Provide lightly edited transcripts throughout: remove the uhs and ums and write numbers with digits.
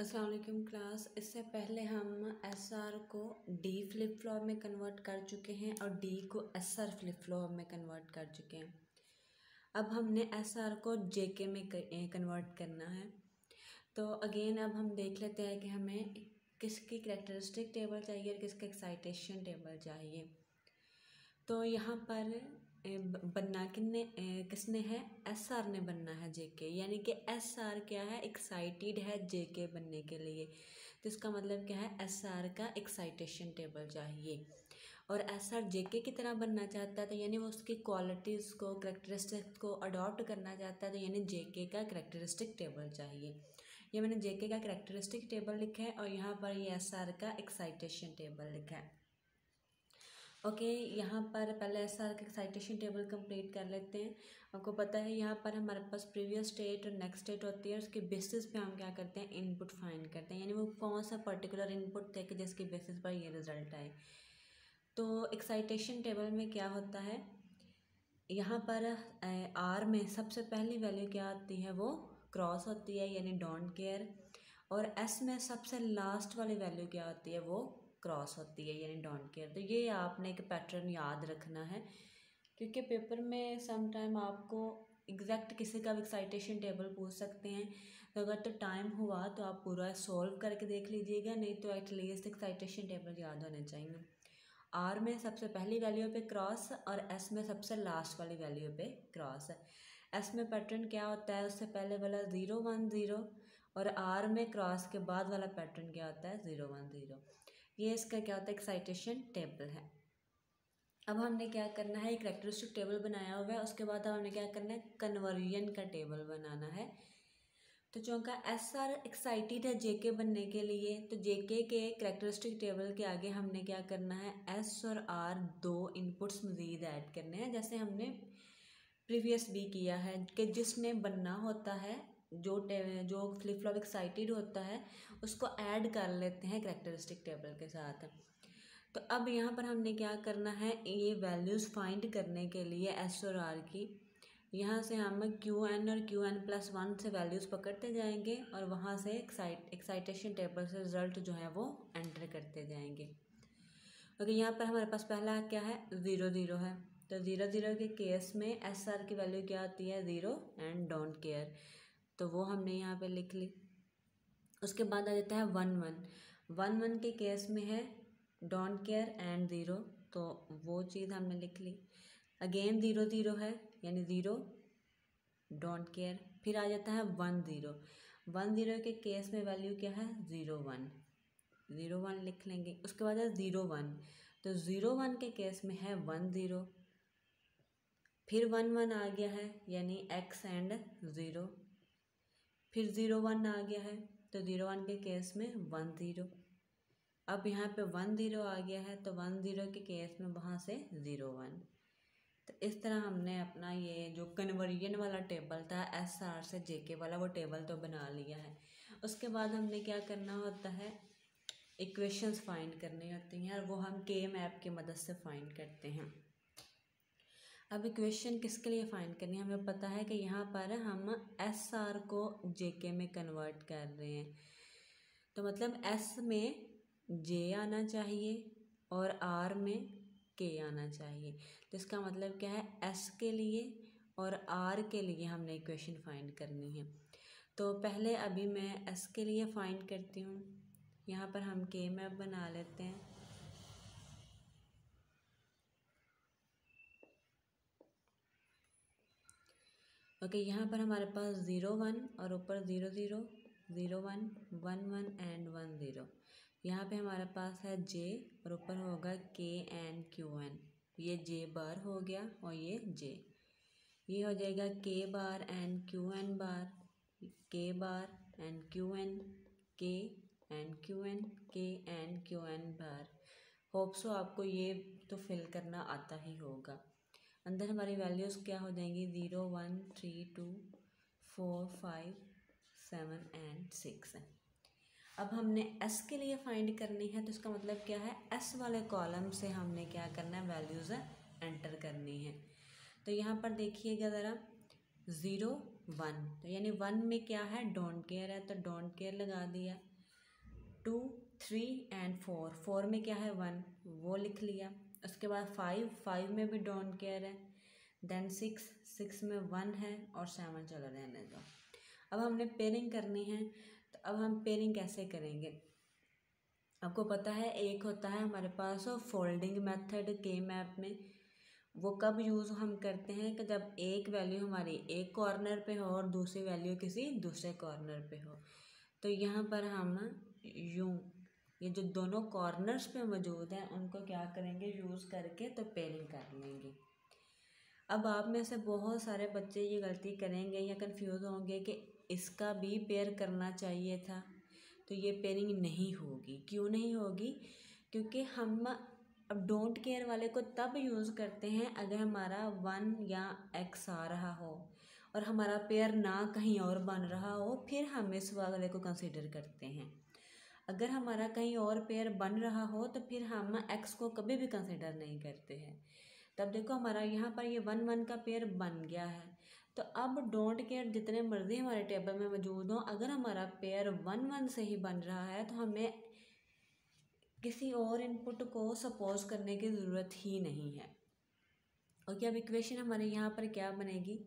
अस्सलाम वालेकुम क्लास। इससे पहले हम एसआर को डी फ्लिप फ्लॉप में कन्वर्ट कर चुके हैं और डी को एसआर फ्लिप फ्लॉप में कन्वर्ट कर चुके हैं। अब हमने एसआर को जेके में कन्वर्ट करना है। तो अगेन अब हम देख लेते हैं कि हमें किसकी कैरेक्टरिस्टिक टेबल चाहिए और किसका एक्साइटेशन टेबल चाहिए। तो यहाँ पर बनना किसने है, एसआर ने बनना है जेके, यानी कि एसआर क्या है, एक्साइटेड है जेके बनने के लिए। तो इसका मतलब क्या है, एसआर का एक्साइटेशन टेबल चाहिए और एसआर जेके की तरह बनना चाहता है, तो यानी वो उसकी क्वालिटीज़ को, करेक्टरिस्टिक्स को अडॉप्ट करना चाहता है, तो यानी जेके का करेक्टरिस्टिक टेबल चाहिए। ये मैंने जेके का करेक्टरिस्टिक टेबल लिखा है और यहाँ पर ये एसआर का एक्साइटेशन टेबल लिखा है। ओके, यहाँ पर पहले एसआर का एक्साइटेशन टेबल कंप्लीट कर लेते हैं। आपको पता है यहाँ पर हमारे पास प्रीवियस स्टेट और नेक्स्ट स्टेट होती है, उसके बेसिस पे हम क्या करते हैं, इनपुट फाइंड करते हैं, यानी वो कौन सा पर्टिकुलर इनपुट थे कि जिसके बेसिस पर ये रिजल्ट आए। तो एक्साइटेशन टेबल में क्या होता है, यहाँ पर आर में सबसे पहली वैल्यू क्या आती है, वो क्रॉस होती है यानी डोंट केयर, और एस में सबसे लास्ट वाली वैल्यू क्या होती है, वो क्रॉस होती है यानी डोंट केयर। तो ये आपने एक पैटर्न याद रखना है, क्योंकि पेपर में सम टाइम आपको एग्जैक्ट किसी का एक्साइटेशन टेबल पूछ सकते हैं। तो अगर तो टाइम हुआ तो आप पूरा सॉल्व करके देख लीजिएगा, नहीं तो एटलीस्ट एक्साइटेशन टेबल याद होने चाहिए। आर में सबसे पहली वैल्यू पे क्रॉस और एस में सबसे लास्ट वाली वैल्यू पे क्रॉस है। एस में पैटर्न क्या होता है, उससे पहले वाला 0 1 0 और आर में क्रॉस के बाद वाला पैटर्न क्या होता है, 0 1 0। ये इसका क्या होता है, एक्साइटेशन टेबल है। अब हमने क्या करना है, एक कैरेक्टरिस्टिक टेबल बनाया हुआ है, उसके बाद हमने क्या करना है, कन्वर्जन का टेबल बनाना है। तो चूँकि एस आर एक्साइटेड है जेके बनने के लिए, तो जेके के कैरेक्टरिस्टिक टेबल के आगे हमने क्या करना है, एस और आर दो इनपुट्स मज़ीद ऐड करने हैं, जैसे हमने प्रीवियस भी किया है कि जिसने बनना होता है, जो फ्लिप फ्लॉप एक्साइटेड होता है उसको ऐड कर लेते हैं कैरेक्टरिस्टिक टेबल के साथ। तो अब यहाँ पर हमने क्या करना है, ये वैल्यूज़ फाइंड करने के लिए एस और आर की, यहाँ से हम क्यू एन और क्यू एन प्लस 1 से वैल्यूज़ पकड़ते जाएंगे और वहाँ से एक्साइटेशन टेबल से रिज़ल्ट जो है वो एंटर करते जाएंगे। ओके, यहाँ पर हमारे पास पहला क्या है, 0 0 है। तो 0 0 के केस में एस आर की वैल्यू क्या आती है, 0 एंड डोंट केयर, तो वो हमने यहाँ पे लिख ली। उसके बाद आ जाता है 1 1 1 1 के केस में है डोंट केयर एंड 0, तो वो चीज़ हमने लिख ली। अगेन 0 0 है यानी 0 डोंट केयर। फिर आ जाता है 1 0 1 0 के केस में वैल्यू क्या है, 0 1 0 1 लिख लेंगे। उसके बाद है 0 1, तो 0 1 के केस में है 1 0, फिर 1 1 आ गया है यानी x एंड 0, फिर 0 1 आ गया है, तो 0 1 के केस में 1 0। अब यहाँ पे 1 0 आ गया है, तो 1 0 के केस में वहाँ से 0 1। तो इस तरह हमने अपना ये जो कन्वर्जन वाला टेबल था एस आर से जेके वाला, वो टेबल तो बना लिया है। उसके बाद हमने क्या करना होता है, इक्वेशंस फाइंड करनी होती हैं और वो हम के मैप की मदद से फाइंड करते हैं। अब इक्वेशन किसके लिए फाइंड करनी है, हमें पता है कि यहाँ पर हम एस आर को जेके में कन्वर्ट कर रहे हैं, तो मतलब एस में जे आना चाहिए और आर में के आना चाहिए। तो इसका मतलब क्या है, एस के लिए और आर के लिए हमने इक्वेशन फाइंड करनी है। तो पहले अभी मैं एस के लिए फाइंड करती हूँ। यहाँ पर हम के मैप बना लेते हैं। ओके, यहाँ पर हमारे पास 0 1 और ऊपर 0 0 0 1 1 1 एंड 1 0। यहाँ पे हमारे पास है जे और ऊपर होगा के एन क्यू एन, ये जे बार हो गया और ये जे, ये हो जाएगा के बार एन क्यू एन बार, के बार एन क्यू एन, के एन क्यू एन, के एन क्यू एन बार। होप सो आपको ये तो फिल करना आता ही होगा। अंदर हमारी वैल्यूज़ क्या हो जाएंगी, 0 1 3 2 4 5 7 एंड 6 है। अब हमने एस के लिए फाइंड करनी है, तो इसका मतलब क्या है, एस वाले कॉलम से हमने क्या करना है, वैल्यूज़ एंटर करनी है। तो यहाँ पर देखिएगा ज़रा, 0 1, तो यानी 1 में क्या है, डोंट केयर है तो डोंट केयर लगा दिया। 2, 3 एंड 4, 4 में क्या है 1, वो लिख लिया। उसके बाद 5 में भी डोंट केयर है। देन 6 में 1 है और 7 चलो रहने दो। अब हमने पेयरिंग करनी है, तो अब हम पेयरिंग कैसे करेंगे। आपको पता है एक होता है हमारे पास फोल्डिंग मेथड के मैप में, वो कब यूज़ हम करते हैं कि जब एक वैल्यू हमारी एक कॉर्नर पे हो और दूसरी वैल्यू किसी दूसरे कॉर्नर पे हो। तो यहाँ पर हम यूँ ये जो दोनों कॉर्नर्स पे मौजूद हैं उनको क्या करेंगे, यूज़ करके तो पेयरिंग कर लेंगे। अब आप में से बहुत सारे बच्चे ये गलती करेंगे या कंफ्यूज होंगे कि इसका भी पेयर करना चाहिए था, तो ये पेयरिंग नहीं होगी। क्यों नहीं होगी, क्योंकि हम अब डोंट केयर वाले को तब यूज़ करते हैं अगर हमारा 1 या x आ रहा हो और हमारा पेयर ना कहीं और बन रहा हो, फिर हम इस वाले को कंसीडर करते हैं। अगर हमारा कहीं और पेयर बन रहा हो तो फिर हम x को कभी भी कंसीडर नहीं करते हैं। तब देखो हमारा यहाँ पर ये 1 1 का पेयर बन गया है। तो अब डोंट केयर जितने मर्जी हमारे टेबल में मौजूद हों, अगर हमारा पेयर 1 1 से ही बन रहा है तो हमें किसी और इनपुट को सपोज करने की ज़रूरत ही नहीं है। ओके, अब इक्वेशन हमारे यहाँ पर क्या बनेगी,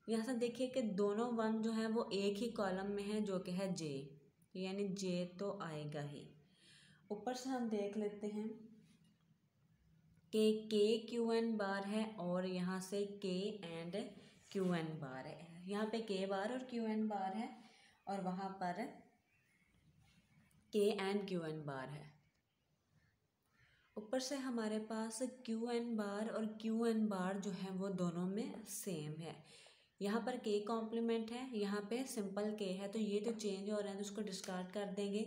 यहाँ से देखिए कि दोनों 1 जो है वो एक ही कॉलम में है जो कि है j, यानी j तो आएगा ही। ऊपर से हम देख लेते हैं कि k q n बार है और यहाँ से k एंड q n बार है। यहाँ पे k बार और q n बार है और वहाँ पर k एंड q n बार है। ऊपर से हमारे पास q n बार और q n बार जो है वो दोनों में सेम है। यहाँ पर k कॉम्प्लीमेंट है, यहाँ पे सिंपल k है, तो ये तो चेंज हो रहा है तो उसको डिस्कार्ड कर देंगे,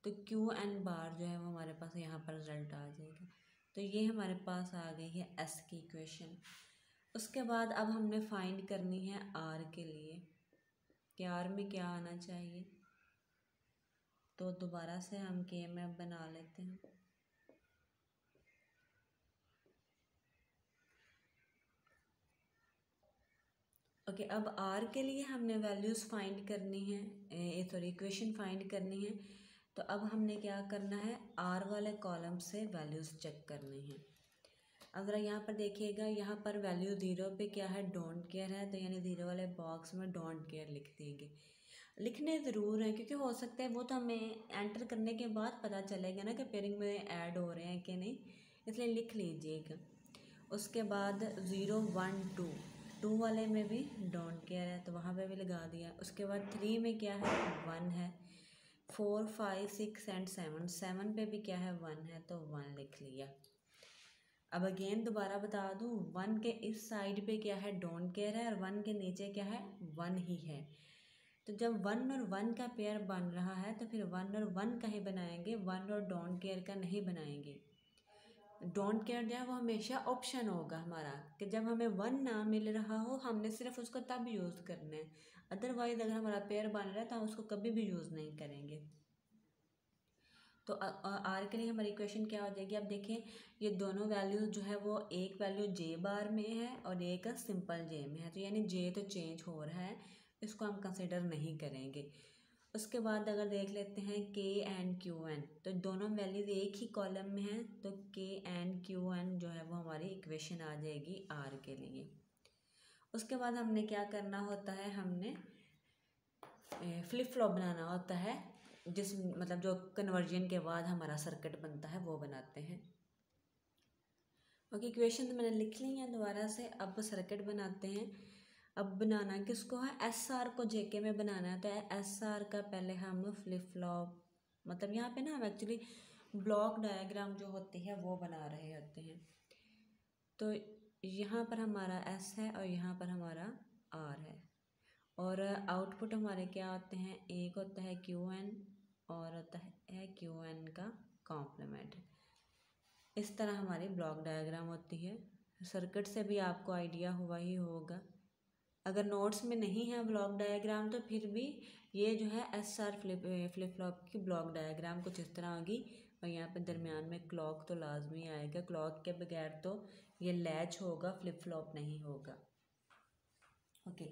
तो q n बार जो है वो हमारे पास यहाँ पर रिजल्ट आ जाएगा। तो ये हमारे पास आ गई है s की इक्वेशन। उसके बाद अब हमने फाइंड करनी है r के लिए कि r में क्या आना चाहिए। तो दोबारा से हम k मैप बना लेते हैं। ओके, अब r के लिए हमने वैल्यूज़ फाइंड करनी है, सॉरी इक्वेशन फाइंड करनी है। तो अब हमने क्या करना है, r वाले कॉलम से वैल्यूज़ चेक करनी है। अब ज़रा यहाँ पर देखिएगा, यहाँ पर वैल्यू 0 पे क्या है, डोंट केयर है, तो यानी 0 वाले बॉक्स में डोंट केयर लिख देंगे। लिखने ज़रूर हैं क्योंकि हो सकता है वो तो हमें एंटर करने के बाद पता चलेगा ना कि पेयरिंग में ऐड हो रहे हैं कि नहीं, इसलिए लिख लीजिएगा। उसके बाद 0 1 2 2 वाले में भी डोंट केयर है तो वहाँ पे भी लगा दिया। उसके बाद 3 में क्या है, 1 है। 4 5 6 एंड 7 पे भी क्या है, 1 है, तो 1 लिख लिया। अब अगेन दोबारा बता दूँ, 1 के इस साइड पे क्या है, डोंट केयर है, और 1 के नीचे क्या है, 1 ही है। तो जब 1 और 1 का पेयर बन रहा है तो फिर 1 और 1 का ही बनाएंगे, 1 और डोंट केयर का नहीं बनाएंगे। डोंट केयर जो है वो हमेशा ऑप्शन होगा हमारा, कि जब हमें 1 ना मिल रहा हो हमने सिर्फ उसको तब यूज़ करना है, अदरवाइज़ अगर हमारा पेयर बन रहा है तो हम उसको कभी भी यूज़ नहीं करेंगे। तो आर के लिए हमारी इक्वेशन क्या हो जाएगी, अब देखें ये दोनों वैल्यूज़ जो है वो एक वैल्यू जे बार में है और एक सिंपल जे में है, तो यानी जे तो चेंज हो रहा है, इसको हम कंसिडर नहीं करेंगे। उसके बाद अगर देख लेते हैं के एंड क्यू एन, तो दोनों वैल्यूज एक ही कॉलम में हैं, तो के एंड क्यू एन जो है वो हमारी इक्वेशन आ जाएगी आर के लिए। उसके बाद हमने क्या करना होता है, हमने फ्लिप फ्लॉप बनाना होता है, जिस मतलब जो कन्वर्जन के बाद हमारा सर्किट बनता है वो बनाते हैं। ओके, इक्वेशन तो मैंने लिख ली है दोबारा से, अब सर्किट बनाते हैं। अब बनाना किसको है, एस आर को जेके में बनाना है, तो एस आर का पहले हम फ्लिप फ्लॉप, मतलब यहाँ पे ना हम एक्चुअली ब्लॉक डायग्राम जो होती है वो बना रहे होते हैं। तो यहाँ पर हमारा एस है और यहाँ पर हमारा आर है, और आउटपुट हमारे क्या होते हैं, एक होता है क्यू एन और होता है क्यू एन का कॉम्प्लीमेंट। इस तरह हमारी ब्लॉक डायग्राम होती है। सर्किट से भी आपको आइडिया हुआ ही होगा। अगर नोट्स में नहीं है ब्लॉक डायग्राम तो फिर भी ये जो है एस आर फ्लिप फ्लॉप की ब्लॉक डायग्राम कुछ इस तरह होगी, और यहाँ पे दरमियान में क्लॉक तो लाजमी आएगा, क्लॉक के बगैर तो ये लैच होगा, फ्लिप फ्लॉप नहीं होगा। ओके,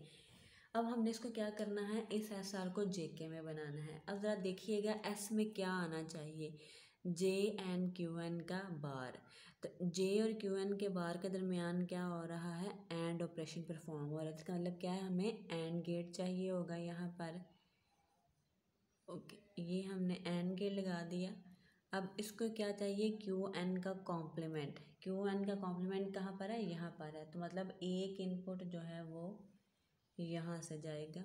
अब हमने इसको क्या करना है, इस एस आर को जे के में बनाना है। अब ज़रा देखिएगा एस में क्या आना चाहिए, जे एंड क्यू एन का बार। तो जे और क्यू एन के बार के दरमियान क्या हो रहा है, एंड ऑपरेशन परफॉर्म हो रहा है। इसका मतलब क्या है, हमें एंड गेट चाहिए होगा यहाँ पर। ओके, ये हमने एंड गेट लगा दिया। अब इसको क्या चाहिए, क्यू एन का कॉम्प्लीमेंट। क्यू एन का कॉम्प्लीमेंट कहाँ पर है, यहाँ पर है। तो मतलब एक इनपुट जो है वो यहाँ से जाएगा।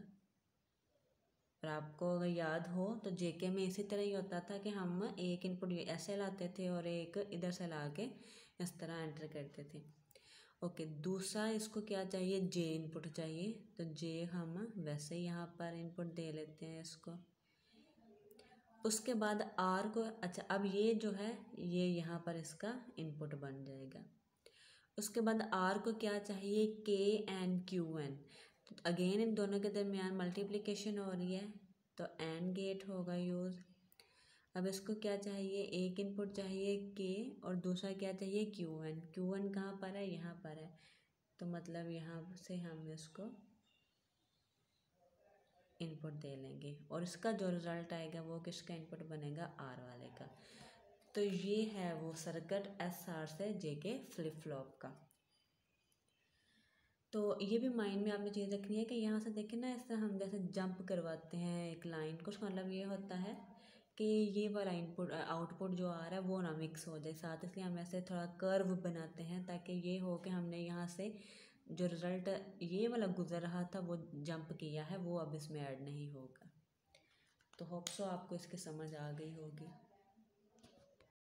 और आपको अगर याद हो तो जेके में इसी तरह ही होता था कि हम एक इनपुट ऐसे लाते थे और एक इधर से ला के इस तरह एंटर करते थे। ओके, दूसरा इसको क्या चाहिए, जे इनपुट चाहिए। तो जे हम वैसे ही यहाँ पर इनपुट दे लेते हैं इसको। उसके बाद आर को, अच्छा अब ये जो है ये यहाँ पर इसका इनपुट बन जाएगा। उसके बाद आर को क्या चाहिए, K and Q N. Again इन दोनों के दरमियान मल्टीप्लिकेशन हो रही है तो एंड गेट होगा यूज़। अब इसको क्या चाहिए, एक इनपुट चाहिए के और दूसरा क्या चाहिए, क्यू एन। क्यू एन कहाँ पर है, यहाँ पर है। तो मतलब यहाँ से हम इसको इनपुट दे लेंगे और इसका जो रिज़ल्ट आएगा वो किसका इनपुट बनेगा, आर वाले का। तो ये है वो सर्किट एस आर से जे के फ्लिप फ्लॉप का। तो ये भी माइंड में आपने चीज़ रखनी है कि यहाँ से देखें ना, इस तरह हम जैसे जंप करवाते हैं एक लाइन को, उसका मतलब ये होता है कि ये वाला इनपुट आउटपुट जो आ रहा है वो ना मिक्स हो जाए साथ, इसलिए हम ऐसे थोड़ा कर्व बनाते हैं ताकि ये हो कि हमने यहाँ से जो रिज़ल्ट ये वाला गुजर रहा था वो जंप किया है, वो अब इसमें ऐड नहीं होगा। तो होप सो आपको इसकी समझ आ गई होगी।